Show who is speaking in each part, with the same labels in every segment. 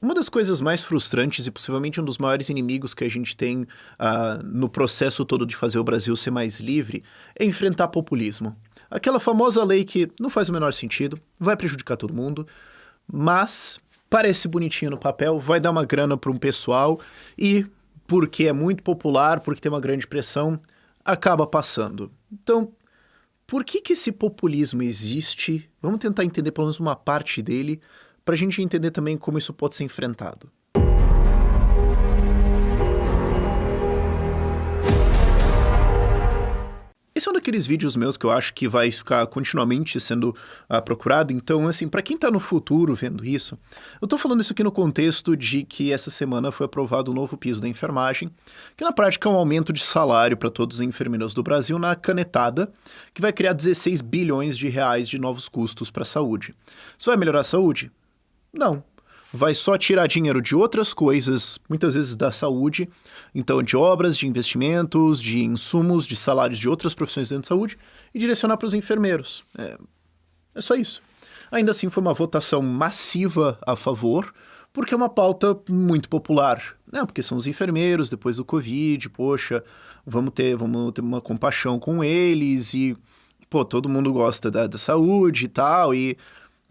Speaker 1: Uma das coisas mais frustrantes e possivelmente um dos maiores inimigos que a gente tem no processo todo de fazer o Brasil ser mais livre é enfrentar populismo. Aquela famosa lei que não faz o menor sentido, vai prejudicar todo mundo, mas parece bonitinho no papel, vai dar uma grana para um pessoal e, porque é muito popular, porque tem uma grande pressão, acaba passando. Então, por que esse populismo existe? Vamos tentar entender pelo menos uma parte dele, para a gente entender também como isso pode ser enfrentado. Esse é um daqueles vídeos meus que eu acho que vai ficar continuamente sendo procurado. Então, assim, para quem tá no futuro vendo isso, eu tô falando isso aqui no contexto de que essa semana foi aprovado o novo piso da enfermagem, que na prática é um aumento de salário para todos os enfermeiros do Brasil na canetada, que vai criar 16 bilhões de reais de novos custos para a saúde. Isso vai melhorar a saúde? Não. Vai só tirar dinheiro de outras coisas, muitas vezes da saúde, então de obras, de investimentos, de insumos, de salários de outras profissões dentro da saúde e direcionar para os enfermeiros. É só isso. Ainda assim, foi uma votação massiva a favor, porque é uma pauta muito popular. Porque são os enfermeiros, depois do Covid, poxa, vamos ter uma compaixão com eles e, todo mundo gosta da saúde e tal, e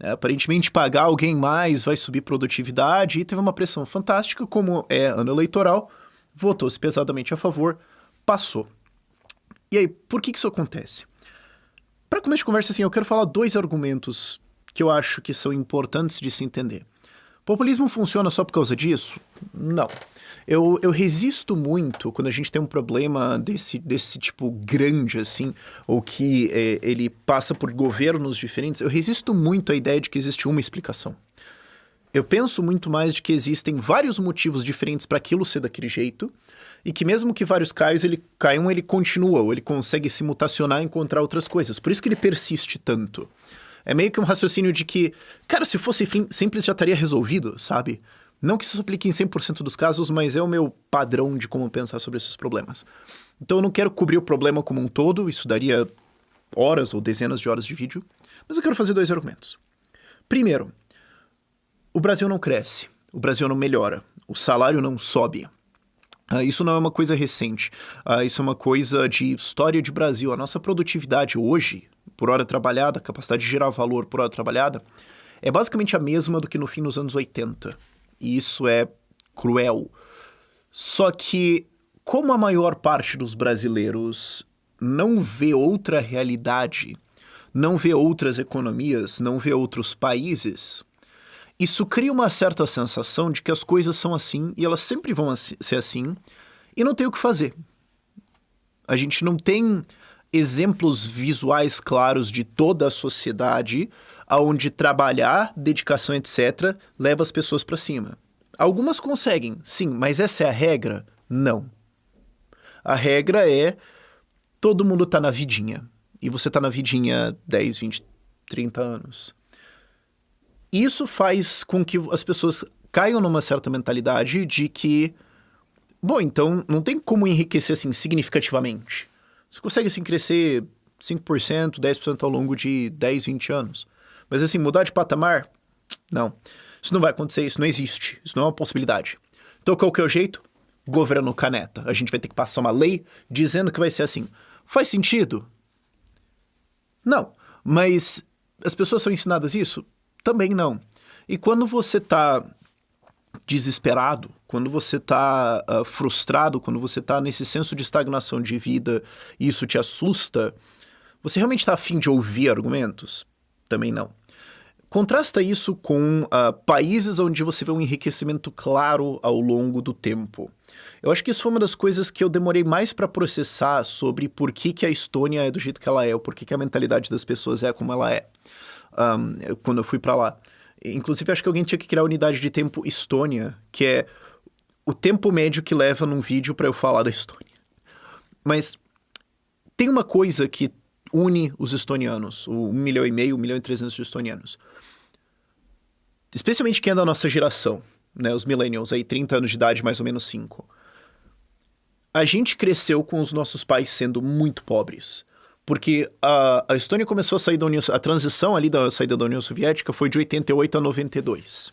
Speaker 1: aparentemente pagar alguém mais vai subir produtividade, e teve uma pressão fantástica, como é ano eleitoral, votou-se pesadamente a favor, passou. E aí, por que isso acontece? Para começo de conversa, assim, eu quero falar 2 argumentos que eu acho que são importantes de se entender. Populismo funciona só por causa disso? Não. Eu resisto muito quando a gente tem um problema desse tipo grande, assim, ou que ele passa por governos diferentes. Eu resisto muito à ideia de que existe uma explicação. Eu penso muito mais de que existem vários motivos diferentes para aquilo ser daquele jeito, e que mesmo que vários caiam, ele continua, ou ele consegue se mutacionar e encontrar outras coisas. Por isso que ele persiste tanto. É meio que um raciocínio de que, cara, se fosse simples já estaria resolvido, sabe? Não que isso se aplique em 100% dos casos, mas é o meu padrão de como pensar sobre esses problemas. Então eu não quero cobrir o problema como um todo, isso daria horas ou dezenas de horas de vídeo, mas eu quero fazer 2 argumentos. Primeiro, o Brasil não cresce, o Brasil não melhora, o salário não sobe. Isso não é uma coisa recente, isso é uma coisa de história de Brasil. A nossa produtividade hoje, por hora trabalhada, a capacidade de gerar valor por hora trabalhada, é basicamente a mesma do que no fim dos anos 80. E isso é cruel. Só que, como a maior parte dos brasileiros não vê outra realidade, não vê outras economias, não vê outros países, isso cria uma certa sensação de que as coisas são assim e elas sempre vão ser assim e não tem o que fazer. A gente não tem exemplos visuais claros de toda a sociedade onde trabalhar, dedicação, etc., leva as pessoas para cima. Algumas conseguem, sim, mas essa é a regra? Não. A regra é todo mundo tá na vidinha. E você tá na vidinha 10, 20, 30 anos. Isso faz com que as pessoas caiam numa certa mentalidade de que, bom, então não tem como enriquecer assim significativamente. Você consegue assim crescer 5%, 10% ao longo de 10, 20 anos. Mas assim, mudar de patamar? Não. Isso não vai acontecer, isso não existe. Isso não é uma possibilidade. Então qual que é o jeito? Governo caneta. A gente vai ter que passar uma lei dizendo que vai ser assim. Faz sentido? Não. Mas as pessoas são ensinadas isso? Também não. E quando você tá desesperado, quando você tá frustrado, quando você tá nesse senso de estagnação de vida e isso te assusta, você realmente tá afim de ouvir argumentos? Também não. Contrasta isso com países onde você vê um enriquecimento claro ao longo do tempo. Eu acho que isso foi uma das coisas que eu demorei mais para processar sobre por que a Estônia é do jeito que ela é, ou por que a mentalidade das pessoas é como ela é, quando eu fui para lá. Inclusive, acho que alguém tinha que criar a unidade de tempo Estônia, que é o tempo médio que leva num vídeo para eu falar da Estônia. Mas tem uma coisa que une os estonianos, o 1,5 milhão, 1,3 milhão de estonianos. Especialmente quem é da nossa geração, né, os millennials, aí 30 anos de idade, mais ou menos 5. A gente cresceu com os nossos pais sendo muito pobres. Porque a Estônia começou a sair da União... A transição ali da saída da União Soviética foi de 88 a 92.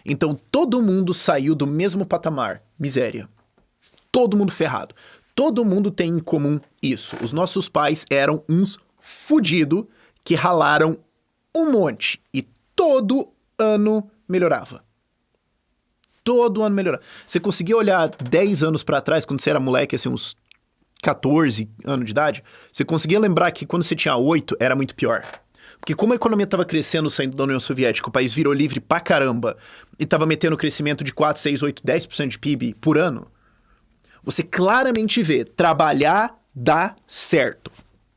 Speaker 1: Então todo mundo saiu do mesmo patamar. Miséria. Todo mundo ferrado. Todo mundo tem em comum isso. Os nossos pais eram uns fudidos que ralaram um monte. E todo ano melhorava. Todo ano melhorava. Você conseguia olhar 10 anos pra trás, quando você era moleque, assim, uns 14 anos de idade, você conseguia lembrar que quando você tinha 8, era muito pior. Porque como a economia estava crescendo saindo da União Soviética, o país virou livre pra caramba, e estava metendo crescimento de 4, 6, 8, 10% de PIB por ano, você claramente vê, trabalhar dá certo.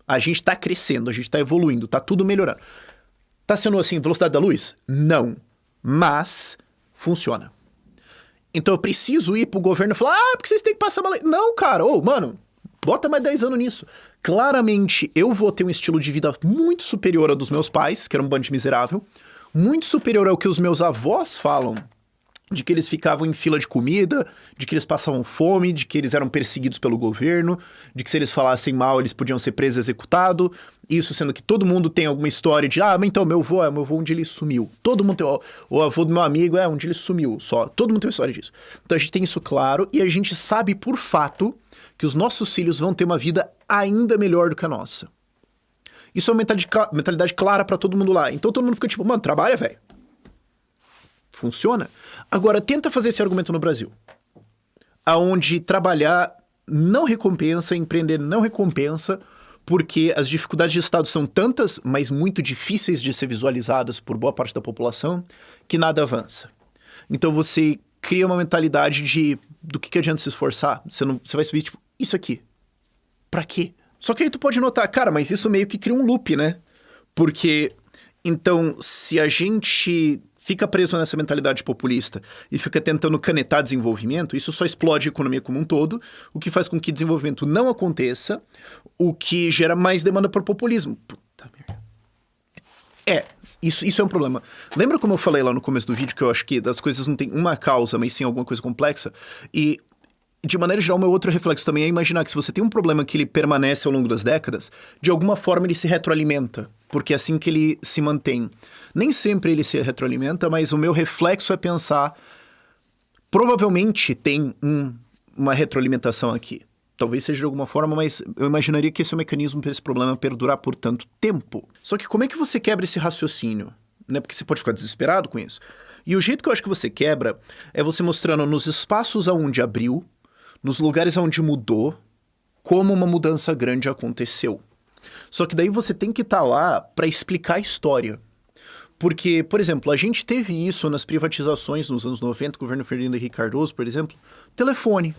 Speaker 1: A gente tá crescendo, a gente tá evoluindo, tá tudo melhorando. Tá sendo assim, velocidade da luz? Não. Mas funciona. Então eu preciso ir pro governo e falar, porque vocês têm que passar uma lei. Não, cara, mano, bota mais 10 anos nisso. Claramente, eu vou ter um estilo de vida muito superior ao dos meus pais, que era um bando de miserável, muito superior ao que os meus avós falam, de que eles ficavam em fila de comida, de que eles passavam fome, de que eles eram perseguidos pelo governo, de que se eles falassem mal, eles podiam ser presos e executados. Isso sendo que todo mundo tem alguma história de, mas então, meu avô onde ele sumiu. Todo mundo tem, o avô do meu amigo, onde ele sumiu, só. Todo mundo tem uma história disso. Então a gente tem isso claro e a gente sabe por fato que os nossos filhos vão ter uma vida ainda melhor do que a nossa. Isso é uma mentalidade clara pra todo mundo lá. Então todo mundo fica tipo, mano, trabalha, velho. Funciona. Agora, tenta fazer esse argumento no Brasil. Aonde trabalhar não recompensa, empreender não recompensa, porque as dificuldades de Estado são tantas, mas muito difíceis de ser visualizadas por boa parte da população, que nada avança. Então você cria uma mentalidade de do que adianta se esforçar? Você vai subir, tipo, isso aqui. Pra quê? Só que aí tu pode notar, cara, mas isso meio que cria um loop, né? Porque, então, se a gente fica preso nessa mentalidade populista e fica tentando canetar desenvolvimento, isso só explode a economia como um todo, o que faz com que desenvolvimento não aconteça, o que gera mais demanda por populismo. Puta merda. Isso é um problema. Lembra como eu falei lá no começo do vídeo que eu acho que das coisas não tem uma causa, mas sim alguma coisa complexa? E, de maneira geral, meu outro reflexo também é imaginar que se você tem um problema que ele permanece ao longo das décadas, de alguma forma ele se retroalimenta, porque é assim que ele se mantém. Nem sempre ele se retroalimenta, mas o meu reflexo é pensar, provavelmente tem uma retroalimentação aqui. Talvez seja de alguma forma, mas eu imaginaria que esse é o mecanismo para esse problema perdurar por tanto tempo. Só que como é que você quebra esse raciocínio? Né? Porque você pode ficar desesperado com isso. E o jeito que eu acho que você quebra é você mostrando nos espaços aonde abriu, nos lugares onde mudou, como uma mudança grande aconteceu. Só que daí você tem que estar lá para explicar a história. Porque, por exemplo, a gente teve isso nas privatizações nos anos 90, governo Fernando Henrique Cardoso, por exemplo, telefone.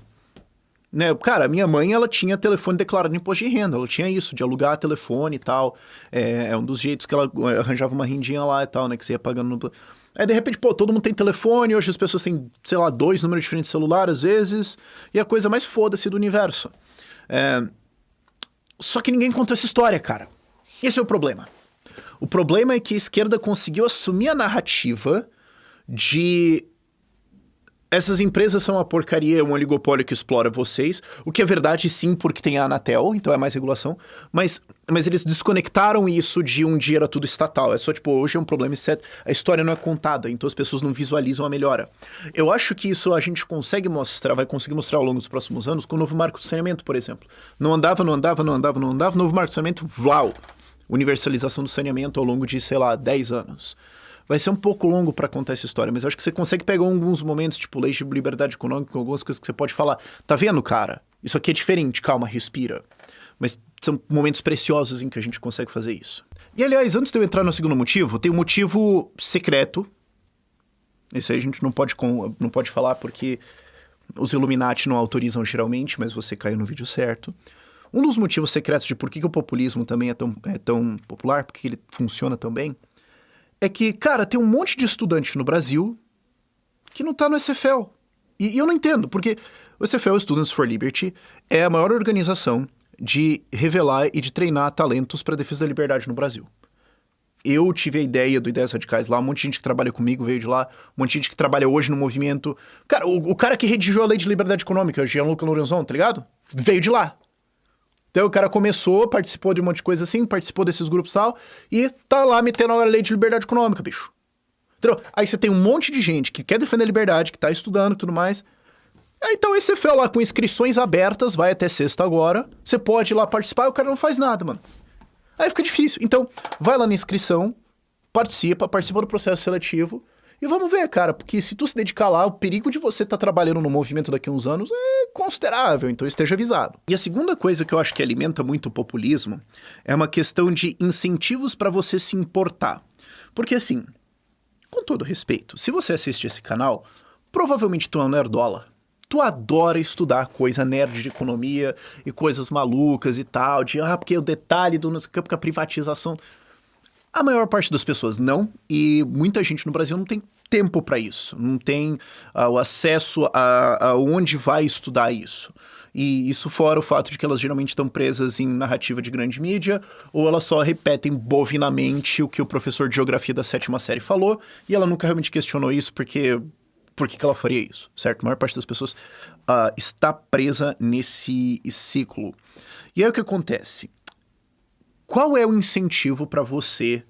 Speaker 1: Né? Cara, minha mãe, ela tinha telefone declarado no imposto de renda, ela tinha isso, de alugar telefone e tal. É um dos jeitos que ela arranjava uma rendinha lá e tal, né, que você ia pagando no... Aí, de repente, todo mundo tem telefone, hoje as pessoas têm, sei lá, 2 números diferentes de celular, às vezes, e a coisa mais foda-se do universo. Só que ninguém contou essa história, cara. Esse é o problema. O problema é que a esquerda conseguiu assumir a narrativa de essas empresas são uma porcaria, um oligopólio que explora vocês, o que é verdade sim, porque tem a Anatel, então é mais regulação, mas eles desconectaram isso de um dia era tudo estatal, é só tipo, hoje é um problema exceto, a história não é contada, então as pessoas não visualizam a melhora. Eu acho que isso a gente consegue mostrar, vai conseguir mostrar ao longo dos próximos anos com o novo marco de saneamento, por exemplo. Não andava, novo marco de saneamento, vlau! Universalização do saneamento ao longo de, sei lá, 10 anos. Vai ser um pouco longo para contar essa história, mas eu acho que você consegue pegar alguns momentos, tipo lei de liberdade econômica, algumas coisas que você pode falar. Tá vendo, cara? Isso aqui é diferente, calma, respira. Mas são momentos preciosos em que a gente consegue fazer isso. E, aliás, antes de eu entrar no segundo motivo, tem um motivo secreto. Esse aí a gente não pode falar porque os Illuminati não autorizam geralmente, mas você caiu no vídeo certo. Um dos motivos secretos de por que o populismo também é tão popular, porque ele funciona tão bem, é que, cara, tem um monte de estudante no Brasil que não tá no SFL. E eu não entendo, porque o SFL, Students for Liberty, é a maior organização de revelar e de treinar talentos para a defesa da liberdade no Brasil. Eu tive a ideia do Ideias Radicais lá, um monte de gente que trabalha comigo veio de lá, um monte de gente que trabalha hoje no movimento. Cara, o cara que redigiu a Lei de Liberdade Econômica, Gianluca Lorenzon, tá ligado? Veio de lá. Então o cara começou, participou de um monte de coisa assim, participou desses grupos e tal, e tá lá metendo a lei de liberdade econômica, bicho. Entendeu? Aí você tem um monte de gente que quer defender a liberdade, que tá estudando e tudo mais. Aí, então esse CFL lá com inscrições abertas, vai até sexta agora. Você pode ir lá participar e o cara não faz nada, mano. Aí fica difícil. Então, vai lá na inscrição, participa do processo seletivo. E vamos ver, cara, porque se tu se dedicar lá, o perigo de você estar trabalhando no movimento daqui a uns anos é considerável, então esteja avisado. E a segunda coisa que eu acho que alimenta muito o populismo é uma questão de incentivos para você se importar. Porque assim, com todo respeito, se você assiste esse canal, provavelmente tu é um nerdola. Tu adora estudar coisa nerd de economia e coisas malucas e tal, de porque o detalhe do porque a privatização... A maior parte das pessoas não, e muita gente no Brasil não tem tempo para isso, não tem o acesso a onde vai estudar isso. E isso fora o fato de que elas geralmente estão presas em narrativa de grande mídia, ou elas só repetem bovinamente o que o professor de geografia da 7ª série falou, e ela nunca realmente questionou isso porque... Por que ela faria isso, certo? A maior parte das pessoas está presa nesse ciclo. E aí o que acontece? Qual é o incentivo para você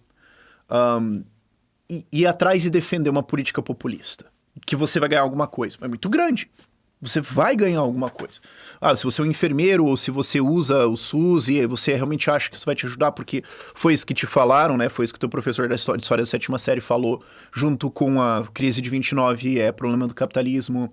Speaker 1: ir atrás e defender uma política populista? Que você vai ganhar alguma coisa. É muito grande. Você vai ganhar alguma coisa. Se você é um enfermeiro ou se você usa o SUS e você realmente acha que isso vai te ajudar, porque foi isso que te falaram, né? Foi isso que o teu professor de história da 7ª série falou, junto com a crise de 29, problema do capitalismo,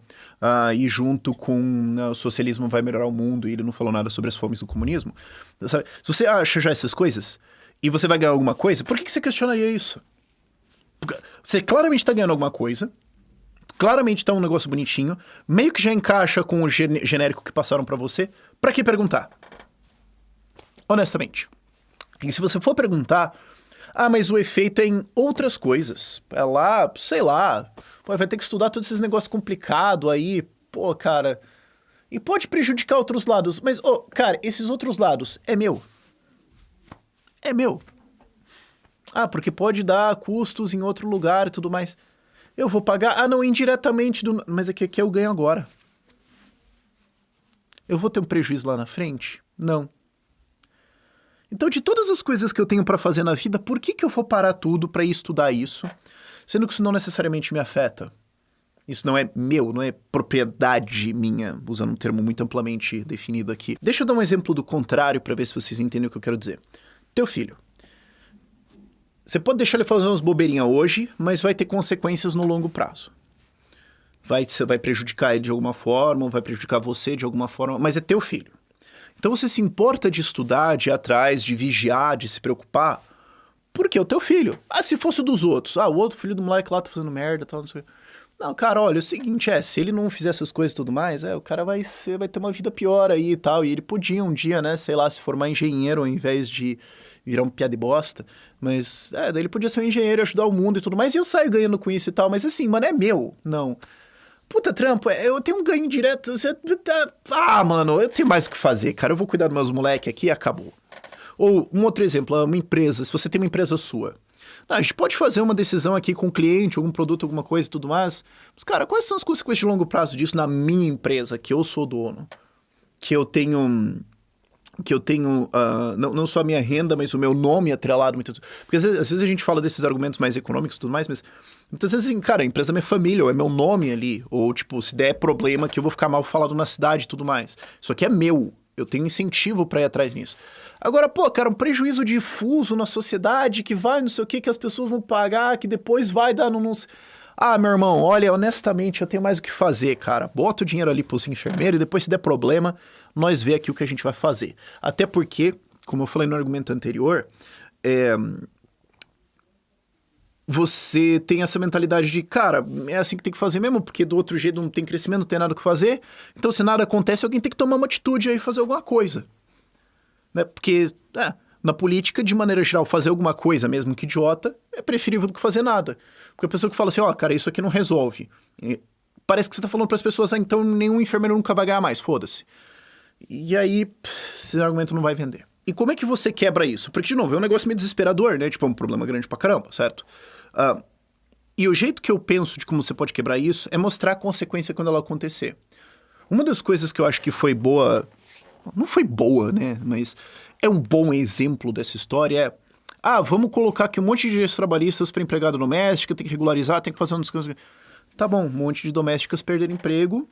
Speaker 1: e junto com o socialismo vai melhorar o mundo, e ele não falou nada sobre as fomes do comunismo. Sabe? Se você acha já essas coisas, e você vai ganhar alguma coisa, por que você questionaria isso? Porque você claramente está ganhando alguma coisa, claramente tá um negócio bonitinho, meio que já encaixa com o genérico que passaram pra você. Pra que perguntar? Honestamente. E se você for perguntar, mas o efeito é em outras coisas. É lá, sei lá, vai ter que estudar todos esses negócios complicados aí, cara. E pode prejudicar outros lados, mas, cara, esses outros lados é meu. É meu. Porque pode dar custos em outro lugar e tudo mais. Eu vou pagar... não, indiretamente... Mas aqui eu ganho agora. Eu vou ter um prejuízo lá na frente? Não. Então, de todas as coisas que eu tenho pra fazer na vida, por que eu vou parar tudo pra ir estudar isso? Sendo que isso não necessariamente me afeta. Isso não é meu, não é propriedade minha, usando um termo muito amplamente definido aqui. Deixa eu dar um exemplo do contrário pra ver se vocês entendem o que eu quero dizer. Teu filho. Você pode deixar ele fazer umas bobeirinhas hoje, mas vai ter consequências no longo prazo. Vai prejudicar ele de alguma forma, vai prejudicar você de alguma forma, mas é teu filho. Então você se importa de estudar, de ir atrás, de vigiar, de se preocupar, porque é o teu filho. Se fosse dos outros, o outro filho do moleque lá tá fazendo merda, tal, não sei o quê. Não, cara, olha, é o seguinte, se ele não fizer essas coisas e tudo mais, o cara vai ter uma vida pior aí e tal, e ele podia um dia, né, sei lá, se formar engenheiro ao invés de virar um piada de bosta, mas, daí ele podia ser um engenheiro e ajudar o mundo e tudo mais, e eu saio ganhando com isso e tal, mas assim, mano, é meu, não. Puta trampo, eu tenho um ganho direto, mano, eu tenho mais o que fazer, cara, eu vou cuidar dos meus moleques aqui e acabou. Ou, um outro exemplo, uma empresa, se você tem uma empresa sua, a gente pode fazer uma decisão aqui com o cliente, algum produto, alguma coisa e tudo mais, mas, cara, quais são as consequências de longo prazo disso na minha empresa, que eu sou dono, que eu tenho não só a minha renda, mas o meu nome atrelado. Porque às vezes a gente fala desses argumentos mais econômicos e tudo mais, mas muitas vezes, assim, cara, a empresa da minha família, ou é meu nome ali, ou, tipo, se der problema que eu vou ficar mal falado na cidade e tudo mais. Isso aqui é meu, eu tenho incentivo pra ir atrás nisso. Agora, cara, um prejuízo difuso na sociedade, que vai não sei o que as pessoas vão pagar, que depois vai dar no... meu irmão, olha, honestamente, eu tenho mais o que fazer, cara. Bota o dinheiro ali pros enfermeiros e depois, se der problema, nós vê aqui o que a gente vai fazer. Até porque, como eu falei no argumento anterior, você tem essa mentalidade de, cara, é assim que tem que fazer mesmo, porque do outro jeito não tem crescimento, não tem nada o que fazer. Então, se nada acontece, alguém tem que tomar uma atitude aí e fazer alguma coisa. Né? Porque, na política, de maneira geral, fazer alguma coisa, mesmo que idiota, é preferível do que fazer nada. Porque a pessoa que fala assim, cara, isso aqui não resolve. Parece que você tá falando pras pessoas, então nenhum enfermeiro nunca vai ganhar mais, foda-se. E aí, esse argumento não vai vender. E como é que você quebra isso? Porque, de novo, é um negócio meio desesperador, né? Tipo, é um problema grande pra caramba, certo? E o jeito que eu penso de como você pode quebrar isso é mostrar a consequência quando ela acontecer. Uma das coisas que eu acho que foi boa... Não foi boa, né? Mas é um bom exemplo dessa história. Ah, vamos colocar aqui um monte de direitos trabalhistas para empregada doméstica, tem que regularizar, tem que fazer umas coisas. Tá bom, um monte de domésticas perderam emprego,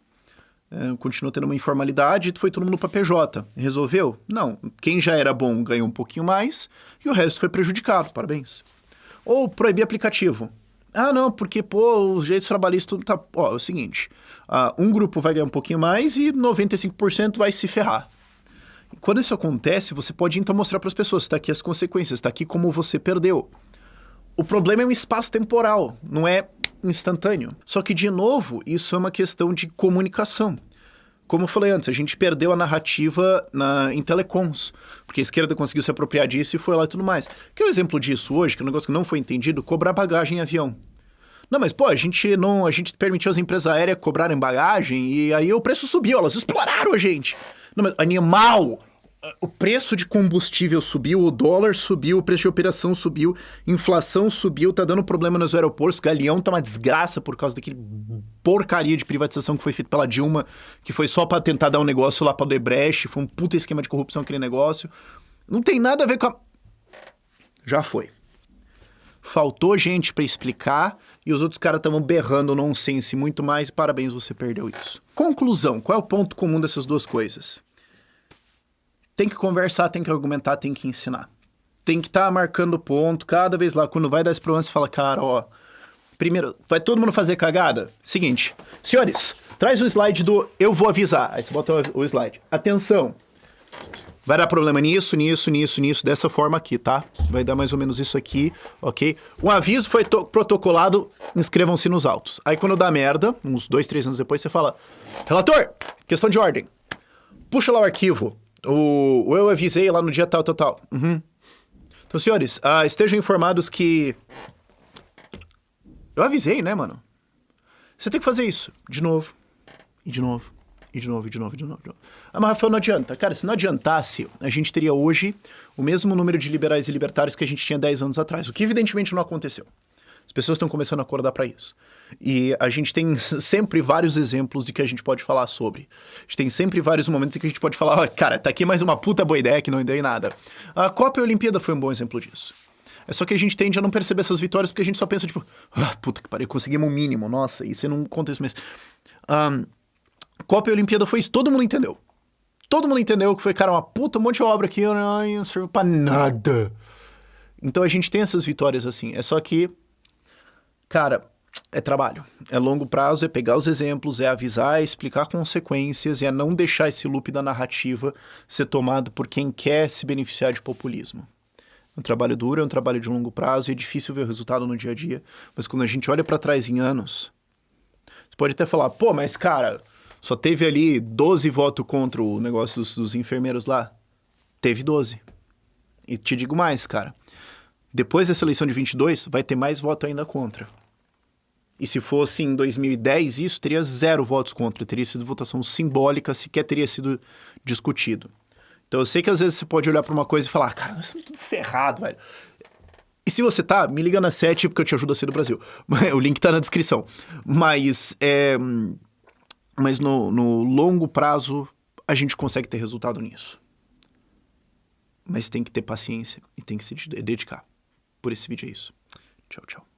Speaker 1: continuou tendo uma informalidade, foi todo mundo para PJ. Resolveu? Não. Quem já era bom ganhou um pouquinho mais e o resto foi prejudicado. Parabéns. Ou proibir aplicativo. Ah, não, porque, pô, os direitos trabalhistas... Tá... Ó, é o seguinte, um grupo vai ganhar um pouquinho mais e 95% vai se ferrar. Quando isso acontece, você pode então mostrar para as pessoas, está aqui as consequências, está aqui como você perdeu. O problema é um espaço temporal, não é instantâneo. Só que, de novo, isso é uma questão de comunicação. Como eu falei antes, a gente perdeu a narrativa em telecoms, porque a esquerda conseguiu se apropriar disso e foi lá e tudo mais. Que é um exemplo disso hoje, que é um negócio que não foi entendido, cobrar bagagem em avião. Não, mas pô, a gente permitiu as empresas aéreas cobrarem bagagem e aí o preço subiu, elas exploraram a gente. Não, mas animal! O preço de combustível subiu, o dólar subiu, o preço de operação subiu, inflação subiu, tá dando problema nos aeroportos, Galeão tá uma desgraça por causa daquele porcaria de privatização que foi feita pela Dilma, que foi só pra tentar dar um negócio lá pra Odebrecht, foi um puta esquema de corrupção aquele negócio. Não tem nada a ver com a... Já foi. Faltou gente pra explicar e os outros caras estavam berrando nonsense muito mais, parabéns, você perdeu isso. Conclusão, qual é o ponto comum dessas duas coisas? Tem que conversar, tem que argumentar, tem que ensinar. Tem que estar marcando ponto, cada vez lá, quando vai dar esse problema, você fala, cara, ó, primeiro, vai todo mundo fazer cagada? Seguinte, senhores, traz o slide do eu vou avisar. Aí você bota o slide. Atenção, vai dar problema nisso, dessa forma aqui, tá? Vai dar mais ou menos isso aqui, ok? O aviso foi protocolado, inscrevam-se nos autos. Aí quando dá merda, uns 2, 3 anos depois, você fala, relator, questão de ordem, puxa lá o arquivo. Eu avisei lá no dia tal. Uhum. Então, senhores, estejam informados que... Eu avisei, né, mano? Você tem que fazer isso. De novo. E de novo. Ah, mas Rafael, não adianta. Cara, se não adiantasse, a gente teria hoje o mesmo número de liberais e libertários que a gente tinha 10 anos atrás. O que evidentemente não aconteceu. As pessoas estão começando a acordar para isso. E a gente tem sempre vários exemplos de que a gente pode falar sobre. A gente tem sempre vários momentos em que a gente pode falar, cara, tá aqui mais uma puta boa ideia que não deu em nada. A Copa e a Olimpíada foi um bom exemplo disso. É só que a gente tende a não perceber essas vitórias porque a gente só pensa, tipo, puta que pariu, conseguimos um mínimo, nossa, isso não conta isso mesmo. Copa e a Olimpíada foi isso, todo mundo entendeu. Todo mundo entendeu que foi, cara, uma puta, um monte de obra aqui, não serviu pra nada. Então a gente tem essas vitórias assim, é só que... Cara, é trabalho, é longo prazo, é pegar os exemplos, é avisar, é explicar consequências, é não deixar esse loop da narrativa ser tomado por quem quer se beneficiar de populismo. É um trabalho duro, é um trabalho de longo prazo, e é difícil ver o resultado no dia a dia, mas quando a gente olha pra trás em anos, você pode até falar, pô, mas cara, só teve ali 12 votos contra o negócio dos enfermeiros lá. Teve 12. E te digo mais, cara, depois dessa eleição de 22, vai ter mais voto ainda contra. E se fosse em 2010 isso, teria 0 votos contra, teria sido votação simbólica, sequer teria sido discutido. Então eu sei que às vezes você pode olhar pra uma coisa e falar, cara, nós estamos tudo ferrado, velho. E se você tá, me liga na 7 porque eu te ajudo a ser do Brasil. O link tá na descrição. Mas no longo prazo a gente consegue ter resultado nisso. Mas tem que ter paciência e tem que se dedicar. Por esse vídeo é isso. Tchau, tchau.